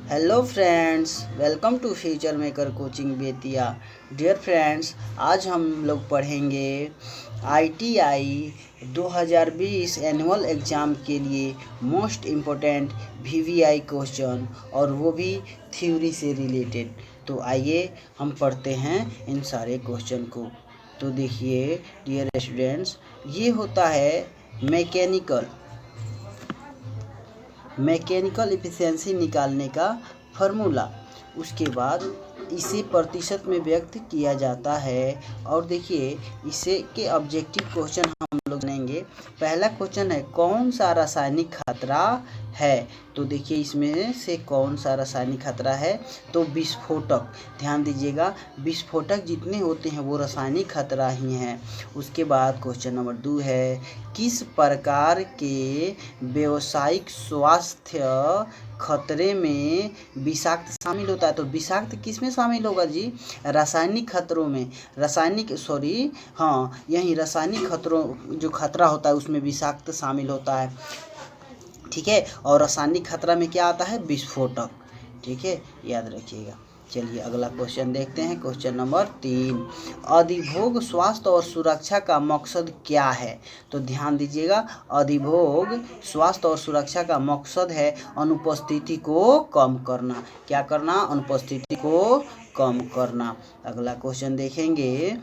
Hello friends, welcome to Future Maker coaching Bettiah. Dear friends, आज हम लोग पढ़ेंगे आईटीआई 2020 एनुअल एग्ज़ाम के लिए मोस्ट इम्पोर्टेंट वीवीआई क्वेश्चन, और वो भी थ्योरी से रिलेटेड। तो आइए हम पढ़ते हैं इन सारे क्वेश्चन को। तो देखिए डियर स्टूडेंट्स, ये होता है मैकेनिकल इफिशिएंसी निकालने का फार्मूला। उसके बाद इसे प्रतिशत में व्यक्त किया जाता है। और देखिए इसे के ऑब्जेक्टिव क्वेश्चन हम लोग जानेंगे। पहला क्वेश्चन है, कौन सा रासायनिक खतरा है। तो देखिए इसमें से कौन सा रासायनिक खतरा है, तो विस्फोटक। ध्यान दीजिएगा, विस्फोटक जितने होते हैं वो रासायनिक खतरा ही हैं। उसके बाद क्वेश्चन नंबर 2 है, किस प्रकार के व्यावसायिक स्वास्थ्य खतरे में विषाक्त शामिल होता है। तो विषाक्त किस में शामिल होगा जी, रासायनिक खतरों में। यही रासायनिक खतरों जो खतरा होता है उसमें विषाक्त शामिल होता है। ठीक है, और रासायनिक खतरा में क्या आता है, विस्फोटक। ठीक है, याद रखिएगा। चलिए अगला क्वेश्चन देखते हैं। क्वेश्चन नंबर 3, अधिभोग स्वास्थ्य और सुरक्षा का मकसद क्या है। तो ध्यान दीजिएगा, अधिभोग स्वास्थ्य और सुरक्षा का मकसद है अनुपस्थिति को कम करना। क्या करना, अनुपस्थिति को कम करना। अगला क्वेश्चन देखेंगे,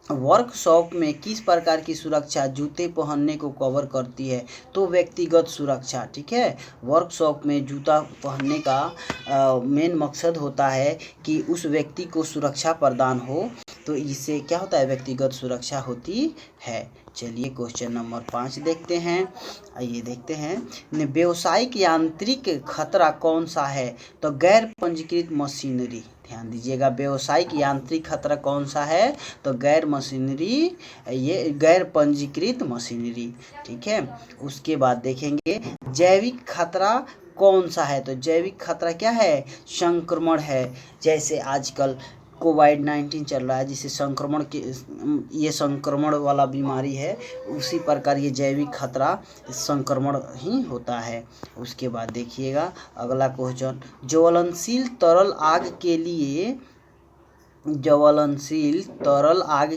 वर्कशॉप में किस प्रकार की सुरक्षा जूते पहनने को कवर करती है। तो व्यक्तिगत सुरक्षा। ठीक है, वर्कशॉप में जूता पहनने का मेन मकसद होता है कि उस व्यक्ति को सुरक्षा प्रदान हो। तो इससे क्या होता है, व्यक्तिगत सुरक्षा होती है। चलिए क्वेश्चन नंबर 5 देखते हैं। आइए देखते हैं, व्यावसायिक यांत्रिक खतरा कौन सा है। तो गैर पंजीकृत मशीनरी। ध्यान दीजिएगा, व्यावसायिक यांत्रिक खतरा कौन सा है, तो गैर पंजीकृत मशीनरी। ठीक है, उसके बाद देखेंगे जैविक खतरा कौन सा है। तो जैविक खतरा क्या है, संक्रमण है। जैसे आजकल कोविड-19 चल रहा है, जिसे ये संक्रमण वाला बीमारी है, उसी प्रकार ये जैविक खतरा संक्रमण ही होता है। उसके बाद देखिएगा अगला क्वेश्चन, ज्वलनशील तरल आग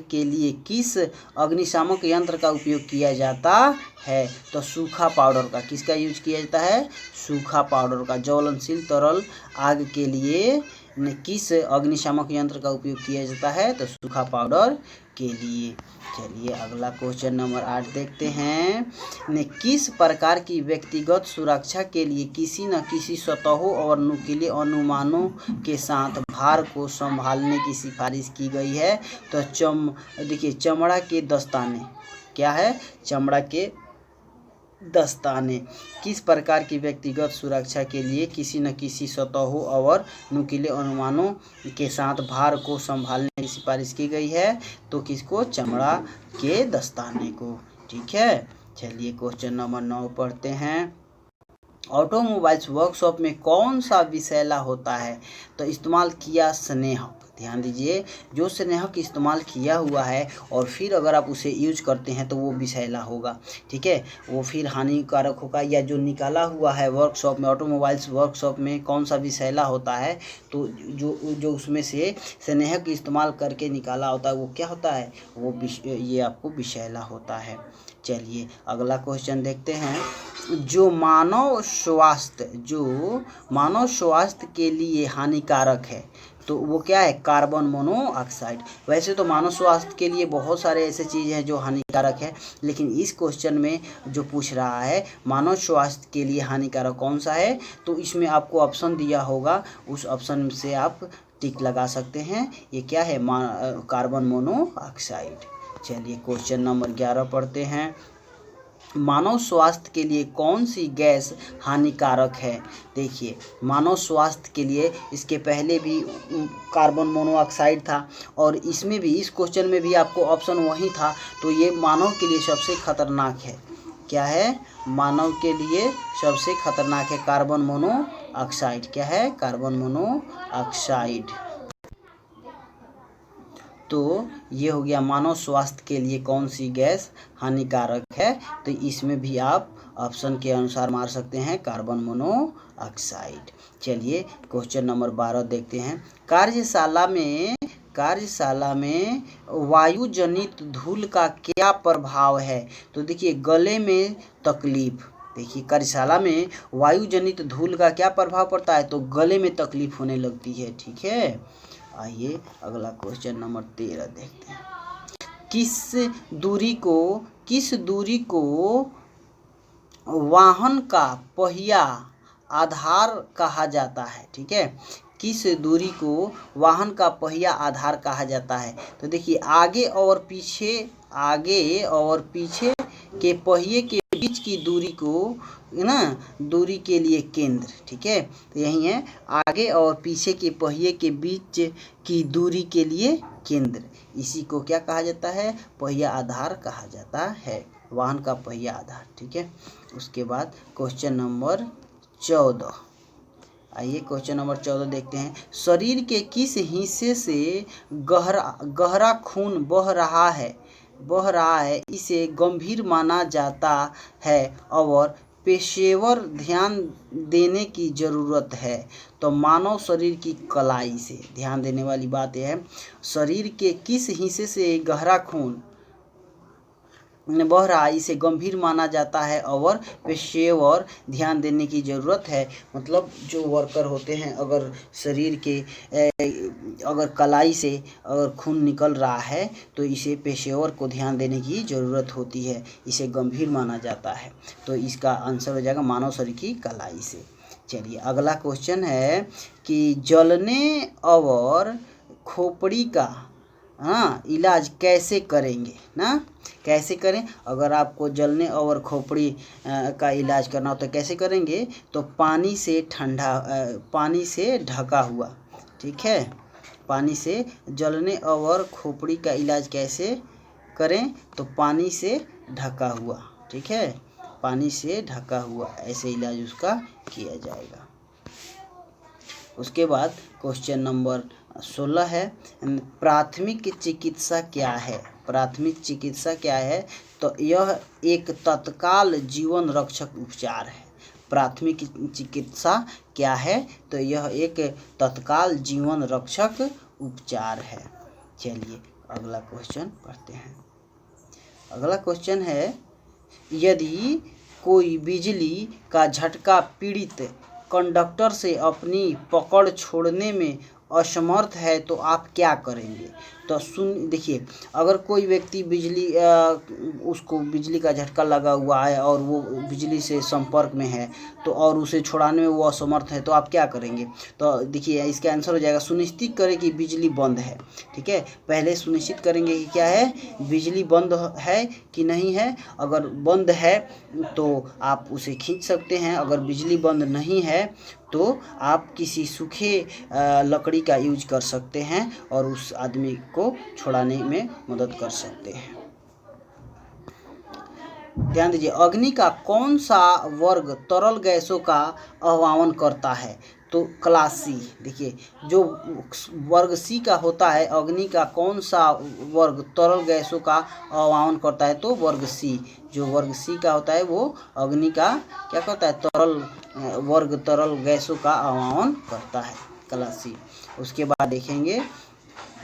के लिए किस अग्निशामक यंत्र का उपयोग किया जाता है। तो सूखा पाउडर का। किसका यूज किया जाता है, सूखा पाउडर का। ज्वलनशील तरल आग के लिए किस अग्निशामक यंत्र का उपयोग किया जाता है, तो सूखा पाउडर के लिए। चलिए अगला क्वेश्चन नंबर 8 देखते हैं, किस प्रकार की व्यक्तिगत सुरक्षा के लिए किसी न किसी सतहों और नुकीले अनुमानों के साथ भार को संभालने की सिफारिश की गई है। तो देखिए चमड़ा के दस्ताने। क्या है, चमड़ा के दस्ताने। किस प्रकार की व्यक्तिगत सुरक्षा के लिए किसी न किसी सतहों और नुकीले अनुमानों के साथ भार को संभालने की सिफारिश की गई है। तो किसको, चमड़ा के दस्ताने को। ठीक है, चलिए क्वेश्चन नंबर 9 पढ़ते हैं। ऑटोमोबाइल्स वर्कशॉप में कौन सा विषैला होता है। तो इस्तेमाल किया स्नेहक। ध्यान दीजिए, जो स्नेहक इस्तेमाल किया हुआ है और फिर अगर आप उसे यूज करते हैं तो वो विषैला होगा। ठीक है, वो फिर हानिकारक होगा। या जो निकाला हुआ है वर्कशॉप में, ऑटोमोबाइल्स वर्कशॉप में कौन सा विषैला होता है, तो जो उसमें से स्नेहक इस्तेमाल करके निकाला होता है वो क्या होता है, वो ये आपको विषैला होता है। चलिए अगला क्वेश्चन देखते हैं, जो मानव स्वास्थ्य के लिए हानिकारक है। तो वो क्या है, कार्बन मोनोऑक्साइड। वैसे तो मानव स्वास्थ्य के लिए बहुत सारे ऐसे चीज़ हैं जो हानिकारक है, लेकिन इस क्वेश्चन में जो पूछ रहा है मानव स्वास्थ्य के लिए हानिकारक कौन सा है, तो इसमें आपको ऑप्शन दिया होगा, उस ऑप्शन से आप टिक लगा सकते हैं। ये क्या है, कार्बन मोनोऑक्साइड। चलिए क्वेश्चन नंबर 11 पढ़ते हैं, मानव स्वास्थ्य के लिए कौन सी गैस हानिकारक है। देखिए मानव स्वास्थ्य के लिए इसके पहले भी कार्बन मोनोऑक्साइड था, और इसमें भी, इस क्वेश्चन में भी आपको ऑप्शन वही था। तो ये मानव के लिए सबसे खतरनाक है। क्या है, मानव के लिए सबसे खतरनाक है कार्बन मोनोऑक्साइड। क्या है, कार्बन मोनोऑक्साइड। तो ये हो गया मानव स्वास्थ्य के लिए कौन सी गैस हानिकारक है। तो इसमें भी आप ऑप्शन के अनुसार मार सकते हैं कार्बन मोनोऑक्साइड। चलिए क्वेश्चन नंबर 12 देखते हैं। कार्यशाला में वायु जनित धूल का क्या प्रभाव है। तो देखिए गले में तकलीफ, देखिए कार्यशाला में वायु जनित धूल का क्या प्रभाव पड़ता है, तो गले में तकलीफ होने लगती है। ठीक है, आइए अगला क्वेश्चन नंबर 13 देखते हैं। किस दूरी को वाहन का पहिया आधार कहा जाता है। ठीक है, किस दूरी को वाहन का पहिया आधार कहा जाता है। तो देखिए आगे और पीछे के पहिए के बीच की दूरी को दूरी के लिए केंद्र। ठीक है, तो यही है आगे और पीछे के पहिए के बीच की दूरी के लिए केंद्र, इसी को क्या कहा जाता है, पहिया आधार कहा जाता है, वाहन का पहिया आधार। ठीक है, उसके बाद क्वेश्चन नंबर 14, आइए क्वेश्चन नंबर 14 देखते हैं। शरीर के किस हिस्से से गहरा खून बह रहा है इसे गंभीर माना जाता है और पेशेवर ध्यान देने की ज़रूरत है। तो मानव शरीर की कलाई से, ध्यान देने वाली बात यह है, शरीर के किस हिस्से से गहरा खून बह रहा है इसे गंभीर माना जाता है और पेशेवर ध्यान देने की ज़रूरत है। मतलब जो वर्कर होते हैं, अगर शरीर के अगर कलाई से अगर खून निकल रहा है तो इसे पेशेवर को ध्यान देने की ज़रूरत होती है, इसे गंभीर माना जाता है। तो इसका आंसर हो जाएगा मानव शरीर की कलाई से। चलिए अगला क्वेश्चन है कि जलने और खोपड़ी का इलाज कैसे करेंगे कैसे करें। अगर आपको जलने और खोपड़ी का इलाज करना हो तो कैसे करेंगे, तो पानी से ढका हुआ। ठीक है, पानी से जलने और खोपड़ी का इलाज कैसे करें, तो पानी से ढका हुआ। ठीक है, पानी से ढका हुआ ऐसे इलाज उसका किया जाएगा। उसके बाद क्वेश्चन नंबर 16 है, प्राथमिक चिकित्सा क्या है। प्राथमिक चिकित्सा क्या है, तो यह एक तत्काल जीवन रक्षक उपचार है। प्राथमिक चिकित्सा क्या है, तो यह एक तत्काल जीवन रक्षक उपचार है। चलिए अगला क्वेश्चन पढ़ते हैं। अगला क्वेश्चन है, यदि कोई बिजली का झटका पीड़ित कंडक्टर से अपनी पकड़ छोड़ने में असमर्थ है तो आप क्या करेंगे। तो देखिए, अगर कोई व्यक्ति उसको बिजली का झटका लगा हुआ है और वो बिजली से संपर्क में है तो और उसे छुड़ाने में वो असमर्थ है तो आप क्या करेंगे। तो देखिए इसका आंसर हो जाएगा सुनिश्चित करें कि बिजली बंद है। ठीक है, पहले सुनिश्चित करेंगे कि क्या है, बिजली बंद है कि नहीं है। अगर बंद है तो आप उसे खींच सकते हैं, अगर बिजली बंद नहीं है तो आप किसी सूखे लकड़ी का यूज कर सकते हैं और उस आदमी को छुड़ाने में मदद कर सकते हैं। ध्यान दीजिए, अग्नि का कौन सा वर्ग तरल गैसों का आह्वान करता है। तो क्लास सी। देखिए जो वर्ग सी का होता है, अग्नि का कौन सा वर्ग तरल गैसों का आह्वान करता है, तो वर्ग सी। जो वर्ग सी का होता है वो अग्नि का क्या करता है, वर्ग तरल गैसों का आह्वान करता है, क्लास सी। उसके बाद देखेंगे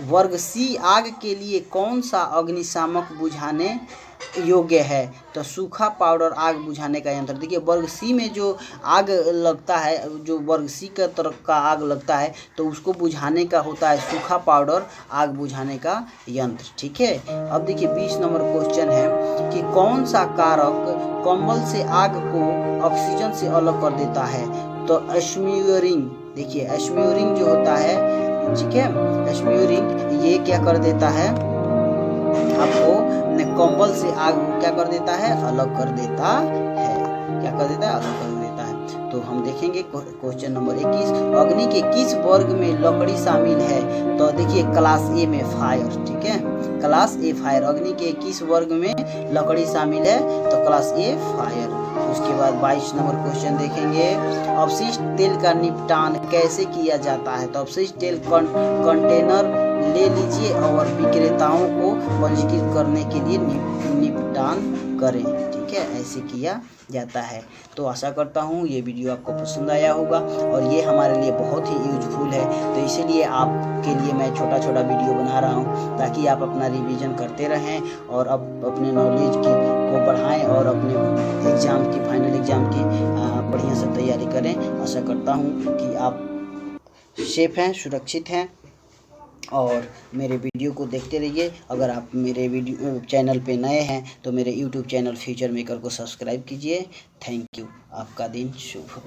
वर्ग सी आग के लिए कौन सा अग्निशामक बुझाने योग्य है। तो सूखा पाउडर आग बुझाने का यंत्र। देखिए वर्ग सी में जो आग लगता है, जो वर्ग सी का तरफ का आग लगता है तो उसको बुझाने का होता है सूखा पाउडर आग बुझाने का यंत्र। ठीक है, अब देखिए 20 नंबर क्वेश्चन है कि कौन सा कारक कंबल से आग को ऑक्सीजन से अलग कर देता है। तो स्म्यूरिंग। देखिए स्म्यूरिंग जो होता है, ठीक है, स्म्यूरिंग ये क्या कर देता है, आपको कंबल से आग क्या कर देता है, अलग कर देता है। क्या कर देता है, अलग कर देता है। तो हम देखेंगे क्वेश्चन नंबर 21, अग्नि के किस वर्ग में लकड़ी शामिल है। तो देखिए क्लास ए में फायर। ठीक है, क्लास ए फायर। अग्नि के किस वर्ग में लकड़ी शामिल है, तो क्लास ए फायर। उसके बाद 22 नंबर क्वेश्चन देखेंगे, अपशिष्ट तेल का निपटान कैसे किया जाता है। तो अपशिष्ट तेल कंटेनर ले लीजिए और विक्रेताओं को पंजीकृत करने के लिए निपटान करें। ठीक है, ऐसे किया जाता है। तो आशा करता हूँ ये वीडियो आपको पसंद आया होगा और ये हमारे लिए बहुत ही यूजफुल है। तो इसीलिए आपके लिए मैं छोटा छोटा वीडियो बना रहा हूँ ताकि आप अपना रिवीजन करते रहें और अपने नॉलेज को बढ़ाएं और अपने एग्ज़ाम की, फाइनल एग्ज़ाम की बढ़िया से तैयारी करें। आशा करता हूँ कि आप सेफ हैं, सुरक्षित हैं और मेरे वीडियो को देखते रहिए। अगर आप मेरे वीडियो चैनल पे नए हैं तो मेरे यूट्यूब चैनल फ्यूचर मेकर को सब्सक्राइब कीजिए। Thank you. आपका दिन शुभ हो।